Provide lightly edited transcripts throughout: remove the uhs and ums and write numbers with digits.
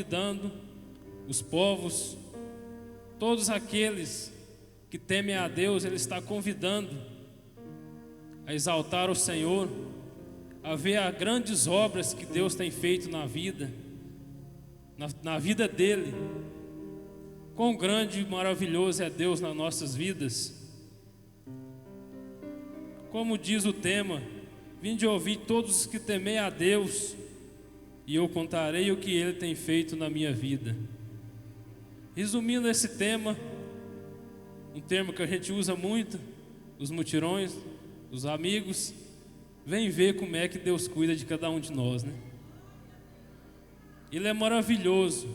convidando os povos, todos aqueles que temem a Deus, Ele está convidando a exaltar o Senhor, a ver as grandes obras que Deus tem feito na vida, na vida dEle. Quão grande e maravilhoso é Deus nas nossas vidas. Como diz o tema, vinde ouvir todos os que temem a Deus, e eu contarei o que Ele tem feito na minha vida. Resumindo esse tema, um termo que a gente usa muito, os mutirões, os amigos, vem ver como é que Deus cuida de cada um de nós, né? Ele é maravilhoso.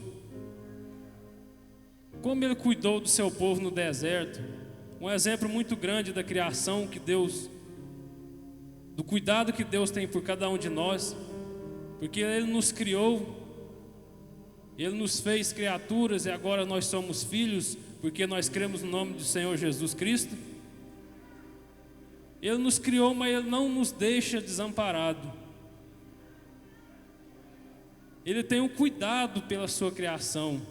Como Ele cuidou do seu povo no deserto, um exemplo muito grande da criação que Deus, do cuidado que Deus tem por cada um de nós, porque Ele nos criou, Ele nos fez criaturas e agora nós somos filhos, porque nós cremos no nome do Senhor Jesus Cristo. Ele nos criou, mas Ele não nos deixa desamparado. Ele tem um cuidado pela sua criação.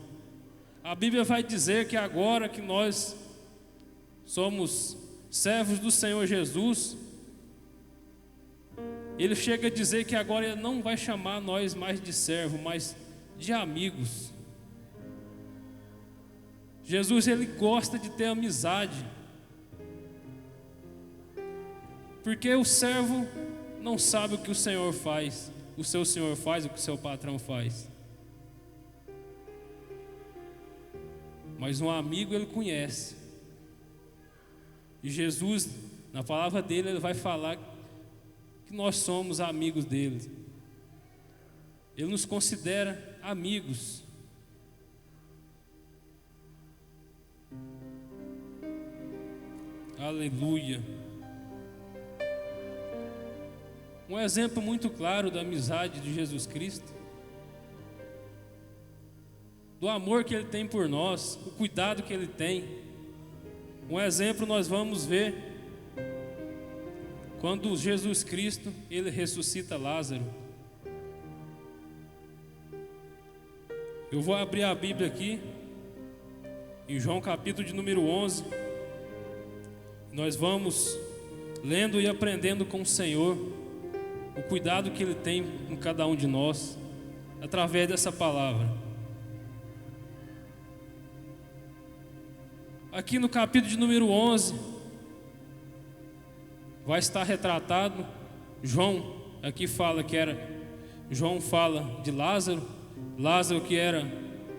A Bíblia vai dizer que agora que nós somos servos do Senhor Jesus, Ele chega a dizer que agora Ele não vai chamar nós mais de servo, mas de amigos. Jesus, Ele gosta de ter amizade, porque o servo não sabe o que o Senhor faz, o seu Senhor faz, o que o seu patrão faz. Mas um amigo Ele conhece. E Jesus, na palavra dele, Ele vai falar que nós somos amigos dele. Ele nos considera amigos. Aleluia. Um exemplo muito claro da amizade de Jesus Cristo, do amor que Ele tem por nós, o cuidado que Ele tem. Um exemplo nós vamos ver quando Jesus Cristo, Ele ressuscita Lázaro. Eu vou abrir a Bíblia aqui, em João capítulo de número 11. Nós vamos lendo e aprendendo com o Senhor, o cuidado que Ele tem com cada um de nós, através dessa palavra. Aqui no capítulo de número 11, vai estar retratado, João, aqui fala que era, João fala de Lázaro, Lázaro que era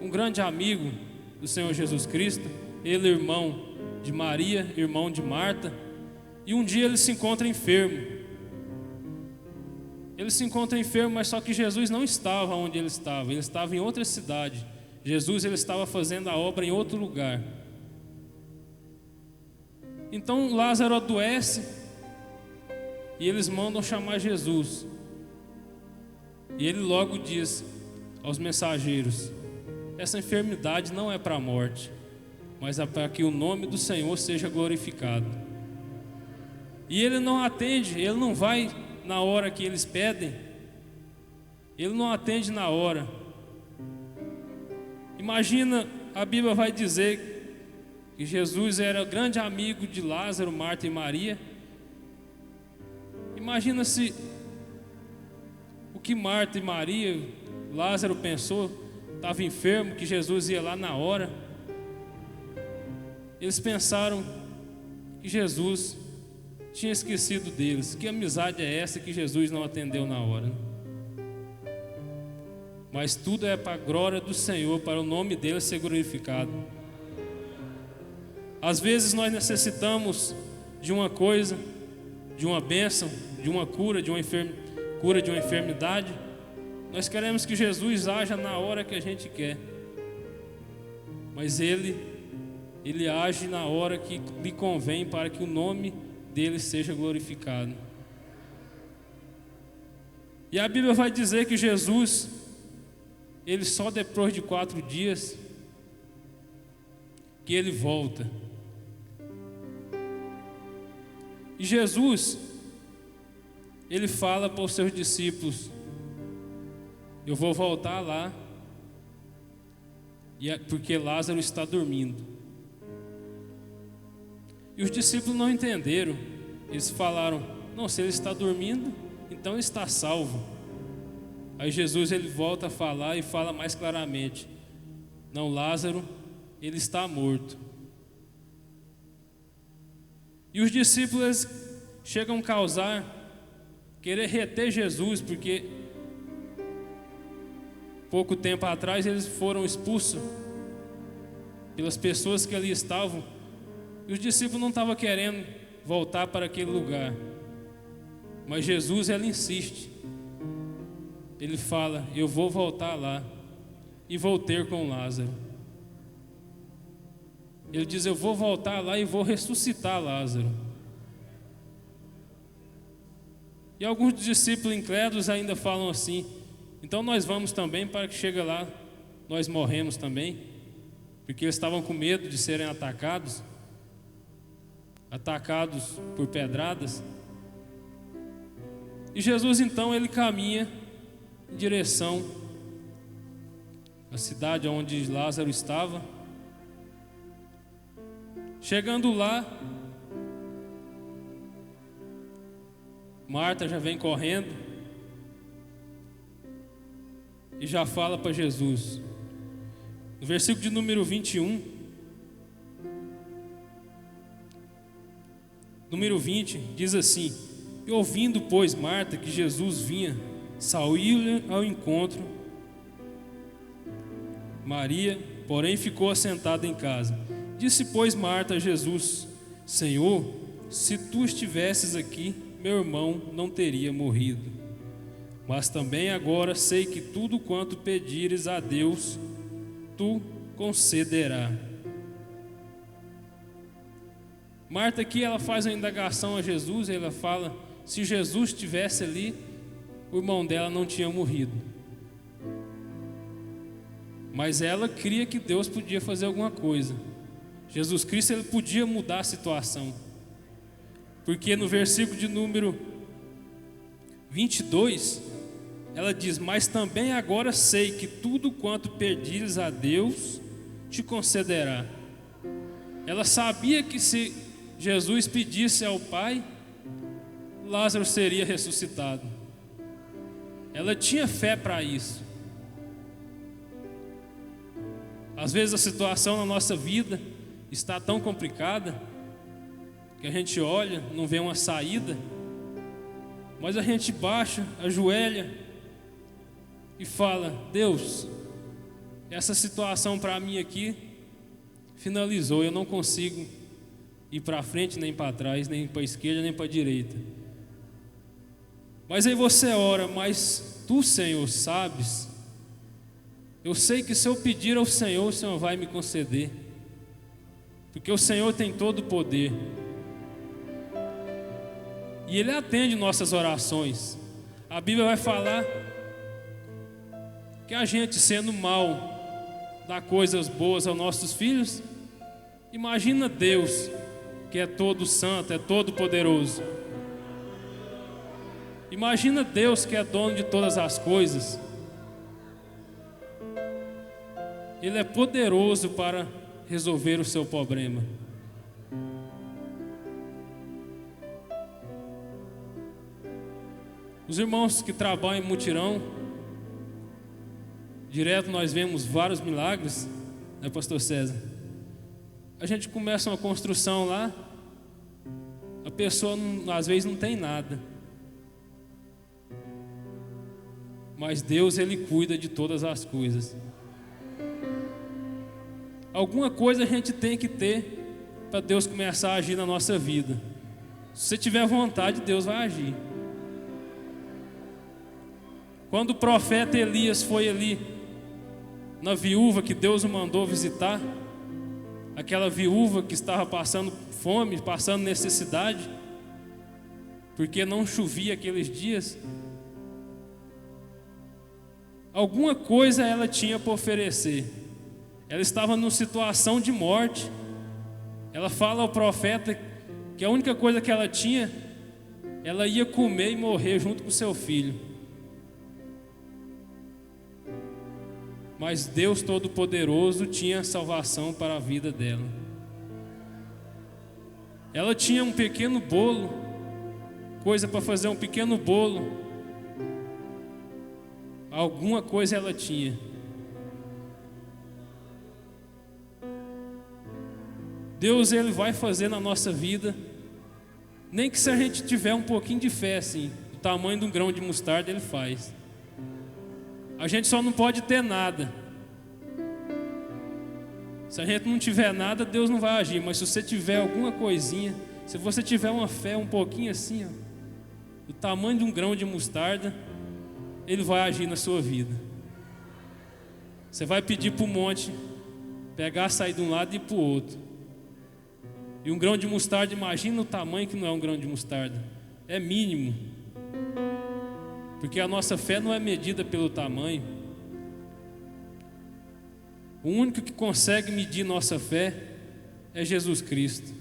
um grande amigo do Senhor Jesus Cristo, ele irmão de Maria, irmão de Marta, e um dia ele se encontra enfermo. Ele se encontra enfermo, mas só que Jesus não estava onde ele estava em outra cidade. Jesus, ele estava fazendo a obra em outro lugar. Então Lázaro adoece e eles mandam chamar Jesus. E ele logo diz aos mensageiros: essa enfermidade não é para a morte, mas é para que o nome do Senhor seja glorificado. E ele não atende, ele não vai na hora que eles pedem, ele não atende na hora. Imagina, a Bíblia vai dizer que Jesus era grande amigo de Lázaro, Marta e Maria. Imagina se o que Marta e Maria, Lázaro pensou, estava enfermo, que Jesus ia lá na hora. Eles pensaram que Jesus tinha esquecido deles. Que amizade é essa que Jesus não atendeu na hora? Mas tudo é para a glória do Senhor, para o nome dele ser glorificado. Às vezes nós necessitamos de uma coisa, de uma bênção, de uma cura, de uma enfermidade. Nós queremos que Jesus haja na hora que a gente quer, mas Ele age na hora que lhe convém, para que o nome dele seja glorificado. E a Bíblia vai dizer que Jesus, Ele só depois de 4 dias que Ele volta. E Jesus, Ele fala para os seus discípulos: eu vou voltar lá porque Lázaro está dormindo. E os discípulos não entenderam. Eles falaram: não, se ele está dormindo, então ele está salvo. Aí Jesus ele volta a falar e fala mais claramente: não, Lázaro, ele está morto. E os discípulos chegam a querer reter Jesus, porque pouco tempo atrás eles foram expulsos pelas pessoas que ali estavam, e os discípulos não estavam querendo voltar para aquele lugar. Mas Jesus ele insiste. Ele fala: eu vou voltar lá e vou ter com Lázaro. Ele diz: eu vou voltar lá e vou ressuscitar Lázaro. E alguns discípulos incrédulos ainda falam assim: então nós vamos também, para que chegue lá, nós morremos também. Porque eles estavam com medo de serem atacados por pedradas. E Jesus então ele caminha em direção à cidade onde Lázaro estava. Chegando lá, Marta já vem correndo e já fala para Jesus. No versículo de número 21, número 20, diz assim: e ouvindo, pois, Marta que Jesus vinha, saiu-lhe ao encontro. Maria, porém, ficou assentada em casa. Disse, pois, Marta a Jesus: Senhor, se tu estivesses aqui, meu irmão não teria morrido. Mas também agora sei que tudo quanto pedires a Deus, tu concederá. Marta aqui ela faz uma indagação a Jesus. Ela fala: se Jesus estivesse ali, o irmão dela não tinha morrido. Mas ela cria que Deus podia fazer alguma coisa. Jesus Cristo ele podia mudar a situação. Porque no versículo de número 22, ela diz: mas também agora sei que tudo quanto pedires a Deus, te concederá. Ela sabia que se Jesus pedisse ao Pai, Lázaro seria ressuscitado. Ela tinha fé para isso. Às vezes a situação na nossa vida está tão complicada que a gente olha, não vê uma saída, mas a gente baixa, ajoelha e fala: Deus, essa situação para mim aqui finalizou, eu não consigo ir para frente, nem para trás, nem para a esquerda, nem para a direita. Mas aí você ora: mas tu, Senhor, sabes. Eu sei que se eu pedir ao Senhor, o Senhor vai me conceder, porque o Senhor tem todo o poder e Ele atende nossas orações. A Bíblia vai falar que a gente, sendo mal, dá coisas boas aos nossos filhos. Imagina Deus, que é todo santo, é todo poderoso. Imagina Deus, que é dono de todas as coisas. Ele é poderoso para resolver o seu problema. Os irmãos que trabalham em mutirão, direto nós vemos vários milagres, né, pastor César? A gente começa uma construção lá, a pessoa às vezes não tem nada, mas Deus ele cuida de todas as coisas. Alguma coisa a gente tem que ter para Deus começar a agir na nossa vida. Se você tiver vontade, Deus vai agir. Quando o profeta Elias foi ali na viúva que Deus o mandou visitar, aquela viúva que estava passando fome, passando necessidade, porque não chovia aqueles dias, alguma coisa ela tinha para oferecer. Ela estava numa situação de morte. Ela fala ao profeta que a única coisa que ela tinha, ela ia comer e morrer junto com seu filho. mas Deus Todo-Poderoso tinha salvação para a vida dela. Ela tinha um pequeno bolo, coisa para fazer um pequeno bolo. Alguma coisa ela tinha. Deus, Ele vai fazer na nossa vida, nem que se a gente tiver um pouquinho de fé, assim, do tamanho de um grão de mostarda, Ele faz. A gente só não pode ter nada. Se a gente não tiver nada, Deus não vai agir. Mas se você tiver alguma coisinha, se você tiver uma fé um pouquinho assim, ó, do tamanho de um grão de mostarda, Ele vai agir na sua vida. Você vai pedir para o monte pegar, sair de um lado e ir para o outro. E um grão de mostarda, imagina o tamanho que não é um grão de mostarda. É mínimo. Porque a nossa fé não é medida pelo tamanho. O único que consegue medir nossa fé é Jesus Cristo.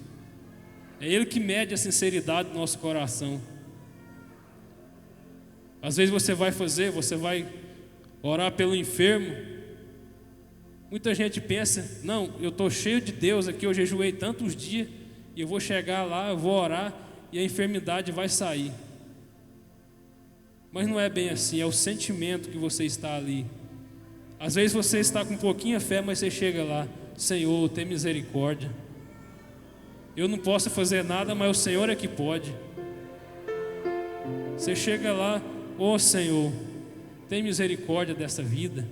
É Ele que mede a sinceridade do nosso coração. Às vezes você vai orar pelo enfermo. Muita gente pensa, não, eu estou cheio de Deus aqui, eu jejuei tantos dias, e eu vou chegar lá, eu vou orar, e a enfermidade vai sair. Mas não é bem assim, é o sentimento que você está ali. Às vezes você está com pouquinha fé, mas você chega lá, Senhor, tem misericórdia. Eu não posso fazer nada, mas o Senhor é que pode. Você chega lá, ó Senhor, tem misericórdia dessa vida.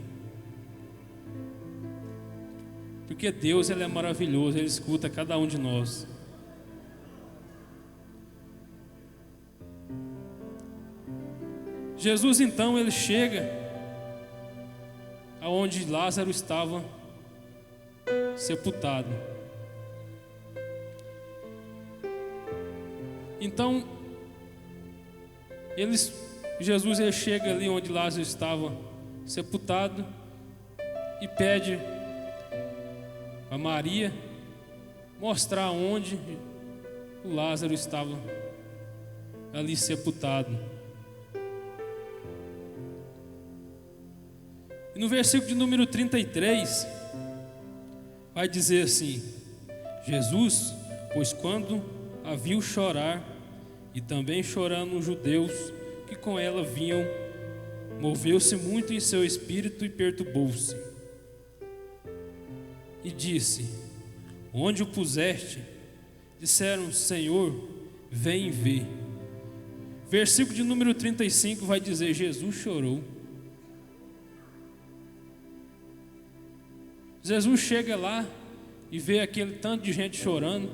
Porque Deus, Ele é maravilhoso, Ele escuta cada um de nós. Jesus então, Ele chega aonde Lázaro estava sepultado. Então, Jesus ele chega ali onde Lázaro estava sepultado e pede a Maria mostrar onde o Lázaro estava ali sepultado. E no versículo de número 33 vai dizer assim: Jesus, pois quando a viu chorar, e também chorando os judeus que com ela vinham, moveu-se muito em seu espírito e perturbou-se. E disse: onde o puseste? Disseram: Senhor, vem e vê. Versículo de número 35 vai dizer: Jesus chorou. Jesus chega lá e vê aquele tanto de gente chorando,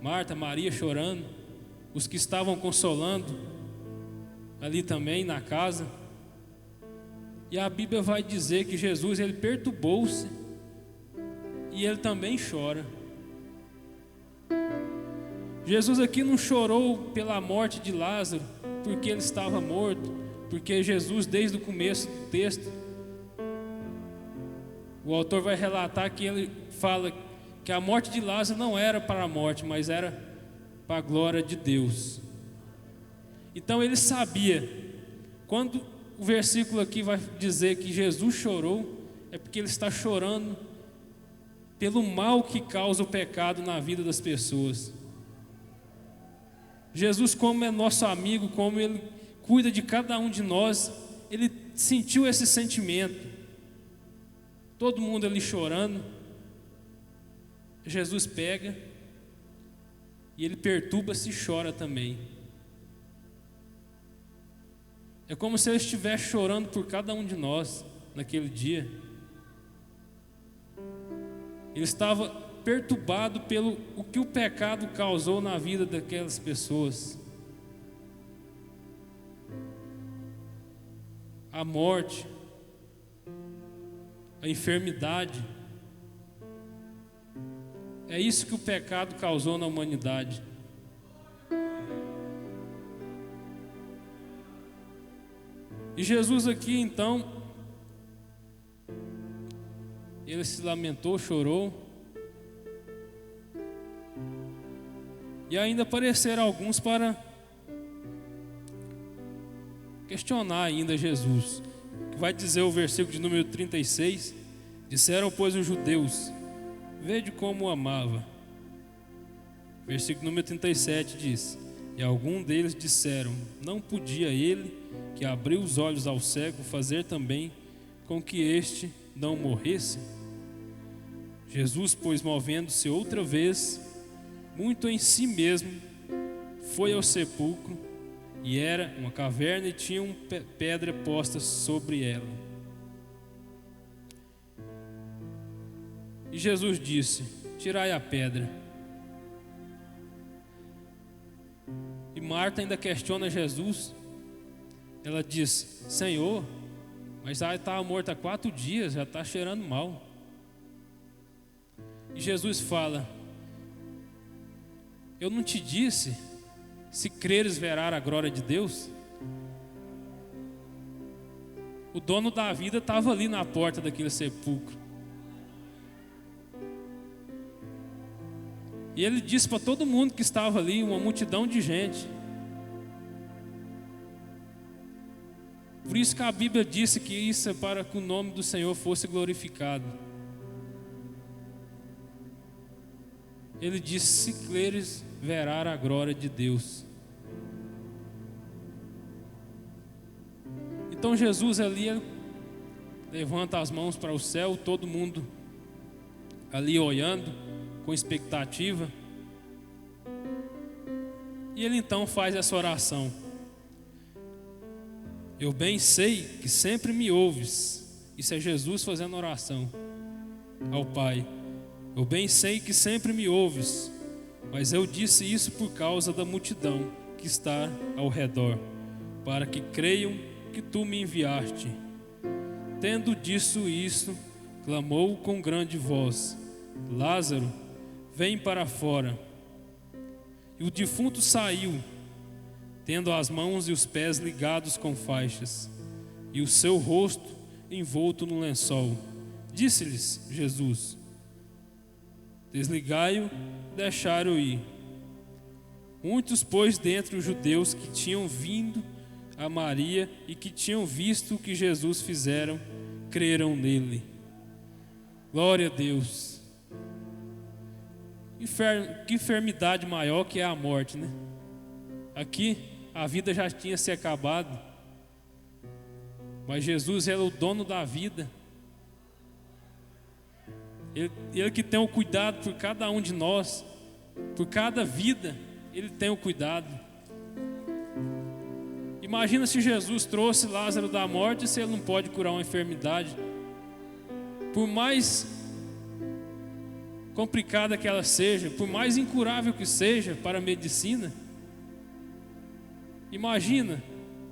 Marta, Maria chorando, os que estavam consolando ali também na casa. E a Bíblia vai dizer que Jesus ele perturbou-se e ele também chora. Jesus aqui não chorou pela morte de Lázaro, porque ele estava morto, porque Jesus desde o começo do texto, o autor vai relatar que ele fala que a morte de Lázaro não era para a morte, mas era para a glória de Deus. Então ele sabia, quando o versículo aqui vai dizer que Jesus chorou, é porque ele está chorando pelo mal que causa o pecado na vida das pessoas. Jesus, como é nosso amigo, como Ele cuida de cada um de nós, Ele sentiu esse sentimento. Todo mundo ali chorando, Jesus pega e Ele perturba-se e chora também. É como se Ele estivesse chorando por cada um de nós naquele dia. Ele estava perturbado pelo o que o pecado causou na vida daquelas pessoas. A morte, a enfermidade. É isso que o pecado causou na humanidade. E Jesus aqui então, ele se lamentou, chorou. E ainda apareceram alguns para questionar ainda Jesus. vai dizer o versículo de número 36. Disseram, pois, os judeus: vede como o amava. Versículo número 37 diz: e algum deles disseram: não podia ele, que abriu os olhos ao cego, fazer também com que este não morresse? Jesus, pois, movendo-se outra vez, muito em si mesmo, foi ao sepulcro, e era uma caverna e tinha uma pedra posta sobre ela. E Jesus disse: tirai a pedra. E Marta ainda questiona Jesus. Ela diz: Senhor, mas ela estava morta há 4 dias, já está cheirando mal. E Jesus fala: eu não te disse, se creres verás a glória de Deus? O dono da vida estava ali na porta daquele sepulcro. E ele disse para todo mundo que estava ali, uma multidão de gente. Por isso que a Bíblia disse que isso é para que o nome do Senhor fosse glorificado. Ele disse: se creres, verás a glória de Deus. Então Jesus ali levanta as mãos para o céu, todo mundo ali olhando, com expectativa. E ele então faz essa oração: eu bem sei que sempre me ouves. Isso é Jesus fazendo oração ao Pai. Eu bem sei que sempre me ouves, mas eu disse isso por causa da multidão que está ao redor, para que creiam que tu me enviaste. Tendo dito isso, clamou com grande voz: Lázaro, vem para fora. E o defunto saiu, tendo as mãos e os pés ligados com faixas, e o seu rosto envolto no lençol. Disse-lhes Jesus: desligai-o, deixai-o ir. Muitos, pois, dentre os judeus que tinham vindo a Maria e que tinham visto o que Jesus fizeram, creram nele. Glória a Deus. Que enfermidade maior que é a morte, né? Aqui a vida já tinha se acabado, mas Jesus era o dono da vida. Ele que tem o cuidado por cada um de nós, por cada vida, Ele tem o cuidado. Imagina se Jesus trouxe Lázaro da morte, se Ele não pode curar uma enfermidade. Por mais complicada que ela seja, por mais incurável que seja para a medicina, imagina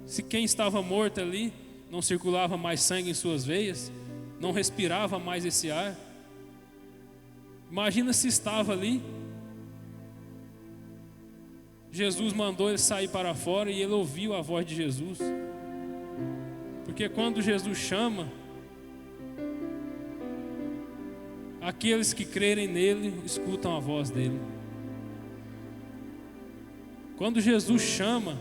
se quem estava morto ali não circulava mais sangue em suas veias, não respirava mais esse ar. Imagina se estava ali. Jesus mandou ele sair para fora e ele ouviu a voz de Jesus. Porque quando Jesus chama, aqueles que crerem nele escutam a voz dele. Quando Jesus chama,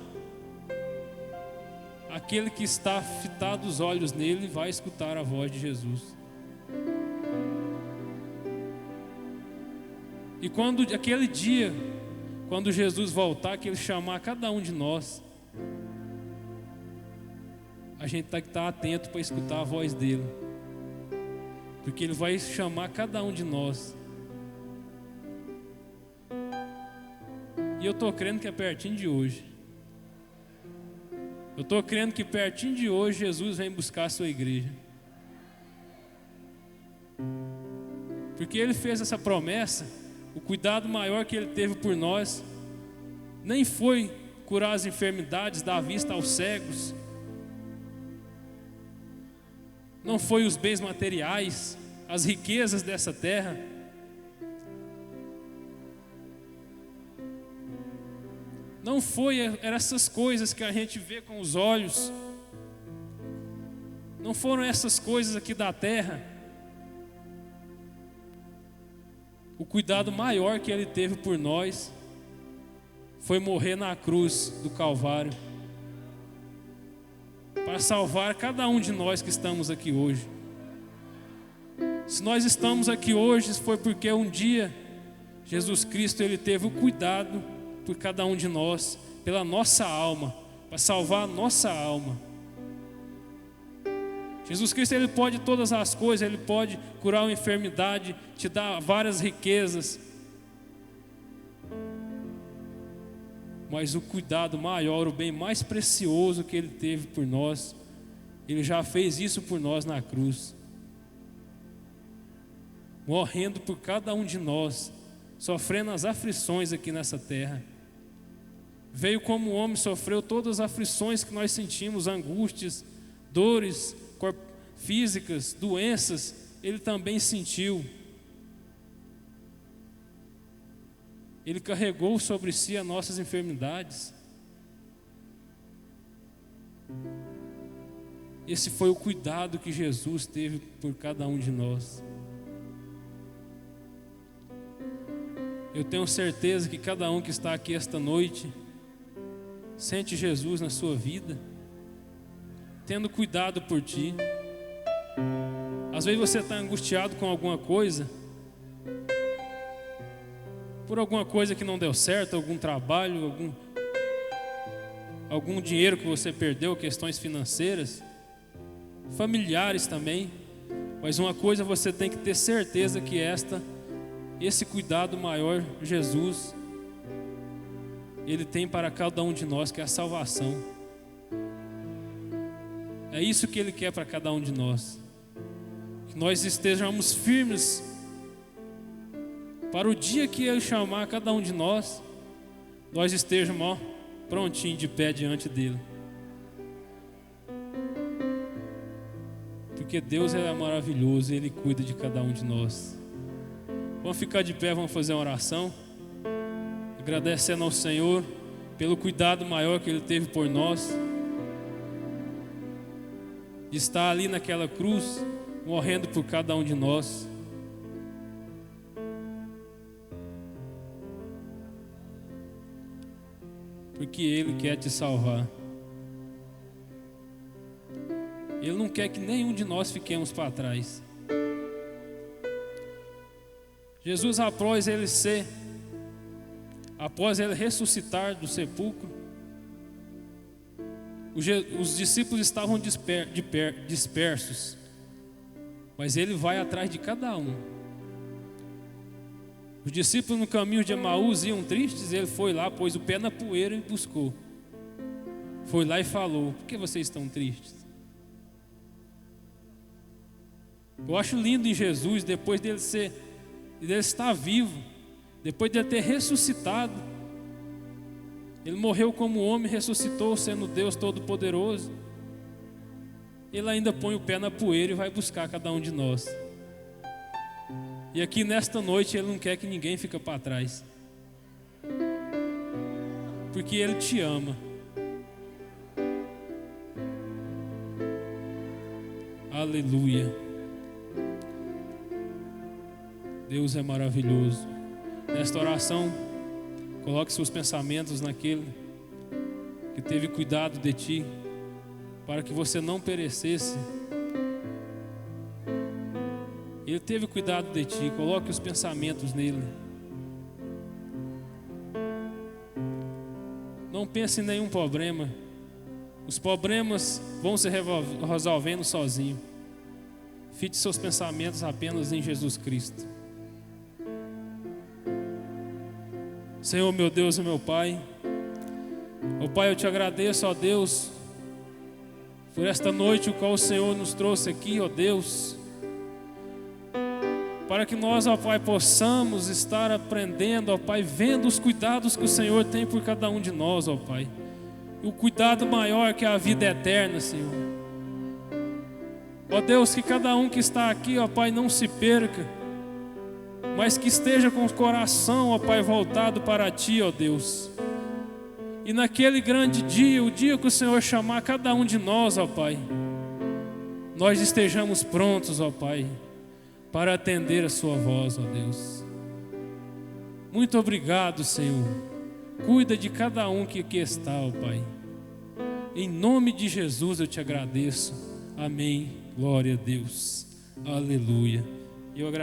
aquele que está fitado os olhos nele vai escutar a voz de Jesus. E quando aquele dia, quando Jesus voltar, que Ele chamar cada um de nós, a gente tem que estar atento para escutar a voz dEle, porque Ele vai chamar cada um de nós. E eu estou crendo que é pertinho de hoje. Eu estou crendo que pertinho de hoje Jesus vem buscar a sua igreja, porque Ele fez essa promessa. O cuidado maior que Ele teve por nós nem foi curar as enfermidades, dar vista aos cegos, não foi os bens materiais, as riquezas dessa terra. Não foi essas coisas que a gente vê com os olhos, não foram essas coisas aqui da terra. O cuidado maior que Ele teve por nós foi morrer na cruz do Calvário, para salvar cada um de nós que estamos aqui hoje. Se nós estamos aqui hoje, foi porque um dia Jesus Cristo ele teve o cuidado por cada um de nós, pela nossa alma, para salvar a nossa alma. Jesus Cristo ele pode todas as coisas, ele pode curar uma enfermidade, te dar várias riquezas. Mas o cuidado maior, o bem mais precioso que ele teve por nós, ele já fez isso por nós na cruz, morrendo por cada um de nós, sofrendo as aflições aqui nessa terra. Veio como homem, sofreu todas as aflições que nós sentimos, angústias, dores físicas, doenças, ele também sentiu. Ele carregou sobre si as nossas enfermidades. Esse foi o cuidado que Jesus teve por cada um de nós. Eu tenho certeza que cada um que está aqui esta noite sente Jesus na sua vida, tendo cuidado por ti. Às vezes você está angustiado com alguma coisa, por alguma coisa que não deu certo, algum trabalho, algum dinheiro que você perdeu, questões financeiras, familiares também. Mas uma coisa você tem que ter certeza que esse cuidado maior, Jesus, ele tem para cada um de nós, que é a salvação. É isso que ele quer para cada um de nós, que nós estejamos firmes para o dia que ele chamar cada um de nós, nós estejamos prontinhos de pé diante dele. Porque Deus é maravilhoso e ele cuida de cada um de nós. Vamos ficar de pé, vamos fazer uma oração, agradecendo ao Senhor pelo cuidado maior que ele teve por nós, de estar ali naquela cruz, morrendo por cada um de nós. Porque ele quer te salvar. Ele não quer que nenhum de nós fiquemos para trás. Jesus, após ele ressuscitar do sepulcro, os discípulos estavam dispersos, mas ele vai atrás de cada um. Os discípulos no caminho de Emaús iam tristes, ele foi lá, pôs o pé na poeira e buscou. Foi lá e falou: por que vocês estão tristes? Eu acho lindo em Jesus, depois dele estar vivo, depois de ele ter ressuscitado, ele morreu como homem, ressuscitou sendo Deus Todo-Poderoso. Ele ainda põe o pé na poeira e vai buscar cada um de nós. E aqui nesta noite ele não quer que ninguém fique para trás, porque ele te ama. Aleluia. Deus é maravilhoso. Nesta oração, coloque seus pensamentos naquele que teve cuidado de ti, para que você não perecesse. Ele teve cuidado de ti, coloque os pensamentos nele. Não pense em nenhum problema. Os problemas vão se resolvendo sozinho. Fite seus pensamentos apenas em Jesus Cristo. Senhor, meu Deus e meu Pai, ó Pai, eu te agradeço, ó Deus, por esta noite o qual o Senhor nos trouxe aqui, ó Deus, para que nós, ó Pai, possamos estar aprendendo, ó Pai, vendo os cuidados que o Senhor tem por cada um de nós, ó Pai, e o cuidado maior que é a vida eterna, Senhor. Ó Deus, que cada um que está aqui, ó Pai, não se perca, mas que esteja com o coração, ó Pai, voltado para Ti, ó Deus. E naquele grande dia, o dia que o Senhor chamar cada um de nós, ó Pai, nós estejamos prontos, ó Pai, para atender a Sua voz, ó Deus. Muito obrigado, Senhor. Cuida de cada um que aqui está, ó Pai. Em nome de Jesus eu te agradeço. Amém. Glória a Deus. Aleluia. Eu agradeço.